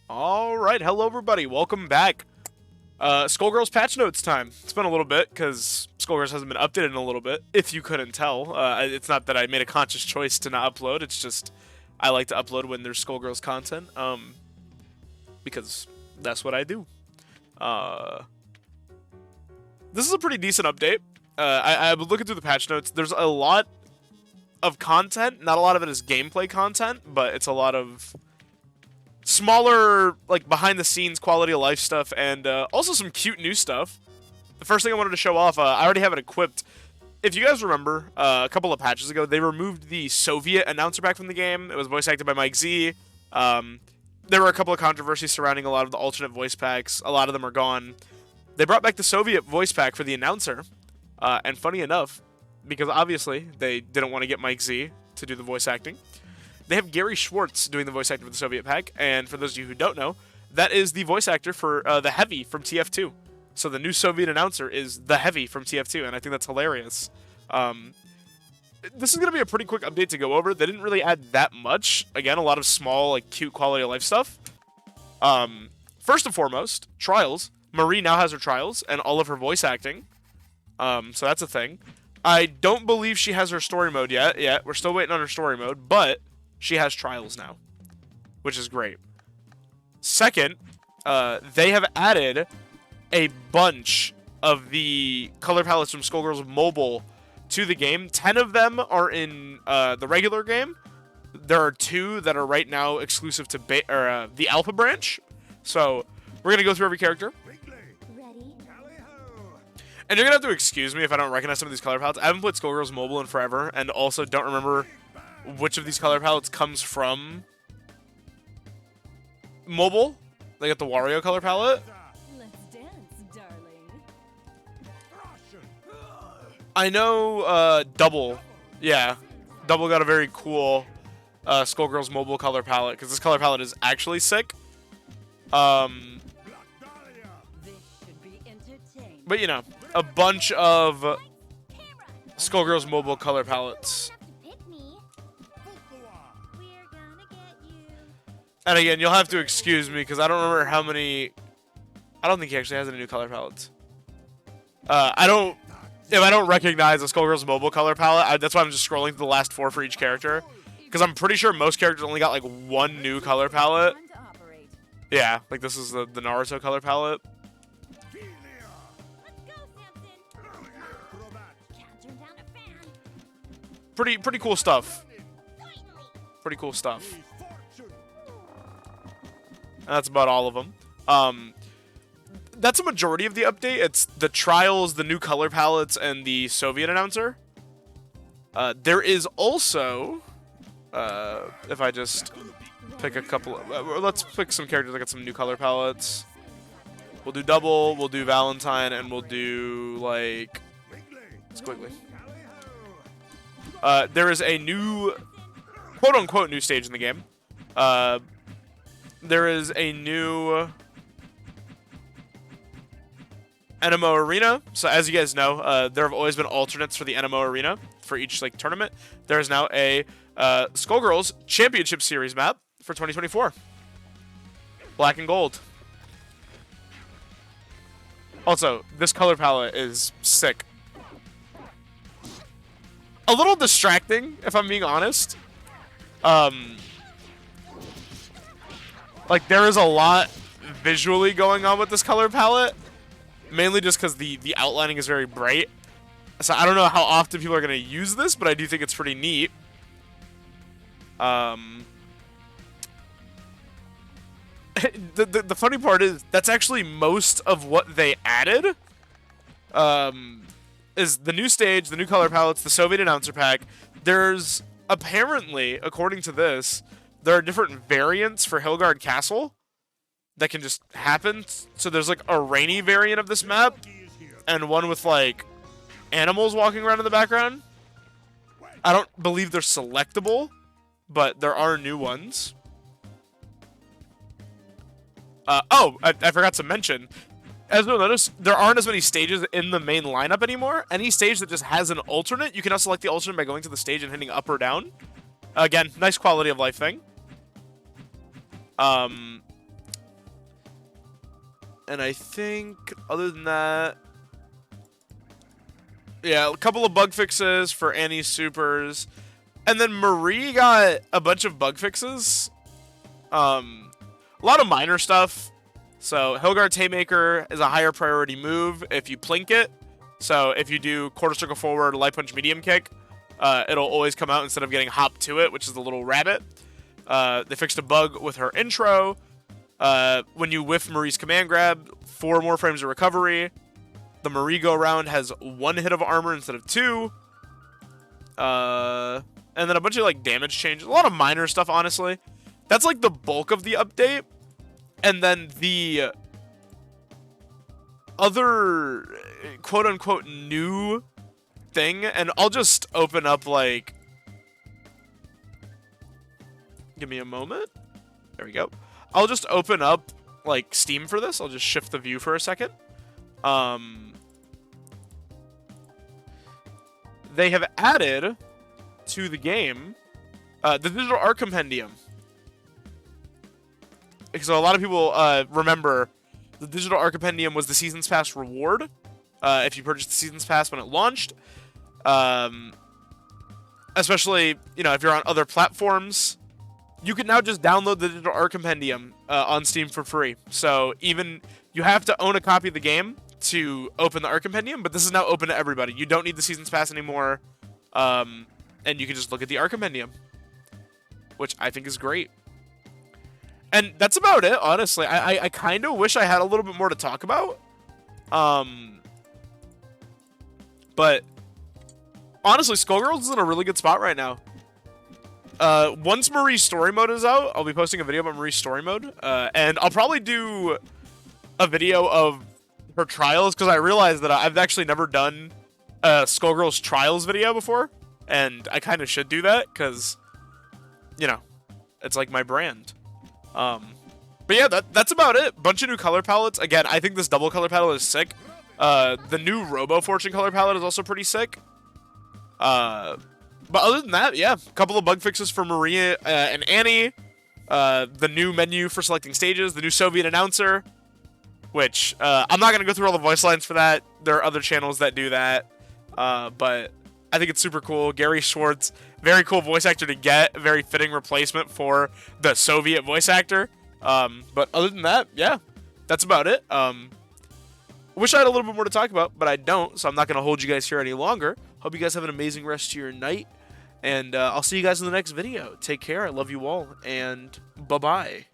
Alright, hello everybody, welcome back. Skullgirls patch notes time. It's been a little bit, because Skullgirls hasn't been updated in a little bit, if you couldn't tell. It's not that I made a conscious choice to not upload, it's just I like to upload when there's Skullgirls content, because that's what I do. This is a pretty decent update. I was looking through the patch notes. There's a lot of content, not a lot of it is gameplay content, but it's a lot of smaller, like, behind-the-scenes quality-of-life stuff, and also some cute new stuff. The first thing I wanted to show off, I already have it equipped. If you guys remember, a couple of patches ago, they removed the Soviet announcer pack from the game. It was voice acted by Mike Z. There were a couple of controversies surrounding a lot of the alternate voice packs. A lot of them are gone. They brought back the Soviet voice pack for the announcer, and funny enough, because obviously they didn't want to get Mike Z to do the voice acting, they have Gary Schwartz doing the voice actor for the Soviet pack, and for those of you who don't know, that is the voice actor for the Heavy from TF2. So the new Soviet announcer is the Heavy from TF2, and I think that's hilarious. This is going to be a pretty quick update to go over. They didn't really add that much. Again, a lot of small, like, cute quality of life stuff. First and foremost, Trials. Marie now has her Trials and all of her voice acting. So that's a thing. I don't believe she has her story mode yet. We're still waiting on her story mode, but she has Trials now, which is great. Second, they have added a bunch of the color palettes from Skullgirls Mobile to the game. 10 of them are in the regular game. There are 2 that are right now exclusive to the Alpha branch. So we're going to go through every character. And you're going to have to excuse me if I don't recognize some of these color palettes. I haven't played Skullgirls Mobile in forever, and also don't remember which of these color palettes comes from Mobile. They got the Wario color palette. Let's dance, darling. I know Double. Yeah. Double got a very cool Skullgirls Mobile color palette, because this color palette is actually sick. But, you know, a bunch of Skullgirls Mobile color palettes. And again, you'll have to excuse me, because I don't remember how many... I don't think he actually has any new color palettes. If I don't recognize a Skullgirls Mobile color palette, that's why I'm just scrolling through the last 4 for each character. Because I'm pretty sure most characters only got, like, 1 new color palette. Yeah, like this is the Naruto color palette. Pretty cool stuff. Pretty cool stuff. That's about all of them. That's a majority of the update. It's the Trials, the new color palettes, and the Soviet announcer. There is also, if I just pick a couple, let's pick some characters that got some new color palettes. We'll do Double, we'll do Valentine, and we'll do, like, Squiggly. There is a new, quote-unquote, new stage in the game. There is a new Enemo Arena. So as you guys know, there have always been alternates for the Enemo Arena for each, like, tournament. There is now a Skullgirls Championship Series map for 2024. Black and gold. Also, this color palette is sick. A little distracting, if I'm being honest. Like, there is a lot visually going on with this color palette. Mainly just because the outlining is very bright. So I don't know how often people are going to use this, but I do think it's pretty neat. The funny part is, that's actually most of what they added. Is the new stage, the new color palettes, the Soviet announcer pack. There's apparently, according to this, there are different variants for Hillguard Castle that can just happen. So there's, like, a rainy variant of this map, and one with, like, animals walking around in the background. I don't believe they're selectable, but there are new ones. I forgot to mention, as you'll notice, there aren't as many stages in the main lineup anymore. Any stage that just has an alternate, you can now select the alternate by going to the stage and hitting up or down. Again, nice quality of life thing. And I think, other than that, yeah, a couple of bug fixes for Annie's supers. And then Marie got a bunch of bug fixes. A lot of minor stuff. So, Hilgard's Haymaker is a higher priority move if you plink it. So, if you do quarter circle forward, light punch, medium kick, it'll always come out instead of getting hop to it, which is the little rabbit. They fixed a bug with her intro. When you whiff Marie's command grab, 4 more frames of recovery. The Marie go-around has 1 hit of armor instead of 2. And then a bunch of, like, damage changes. A lot of minor stuff, honestly. That's, like, the bulk of the update. And then the other quote-unquote new thing, and I'll just open up, like... Give me a moment. There we go. I'll just open up, like, Steam for this. I'll just shift the view for a second. They have added to the game the digital art compendium. So a lot of people remember the digital art compendium was the Seasons Pass reward if you purchased the Seasons Pass when it launched. Especially, you know, if you're on other platforms, you can now just download the digital art compendium on Steam for free. So even you have to own a copy of the game to open the art compendium, but this is now open to everybody. You don't need the Seasons Pass anymore, and you can just look at the art compendium, which I think is great. And that's about it, honestly. I kind of wish I had a little bit more to talk about. But honestly, Skullgirls is in a really good spot right now. Once Marie's story mode is out, I'll be posting a video about Marie's story mode. And I'll probably do a video of her trials, because I realized that I've actually never done a Skullgirls trials video before. And I kind of should do that, because, you know, it's like my brand. But yeah, that's about it. Bunch of new color palettes. Again, I think this double color palette is sick. The new Robo Fortune color palette is also pretty sick. But other than that, yeah, a couple of bug fixes for Maria and Annie. The new menu for selecting stages. The new Soviet announcer, which I'm not going to go through all the voice lines for that. There are other channels that do that. But I think it's super cool. Gary Schwartz, very cool voice actor to get. Very fitting replacement for the Soviet voice actor. But other than that, yeah, that's about it. Wish I had a little bit more to talk about, but I don't, so I'm not going to hold you guys here any longer. Hope you guys have an amazing rest of your night, and I'll see you guys in the next video. Take care. I love you all, and bye-bye.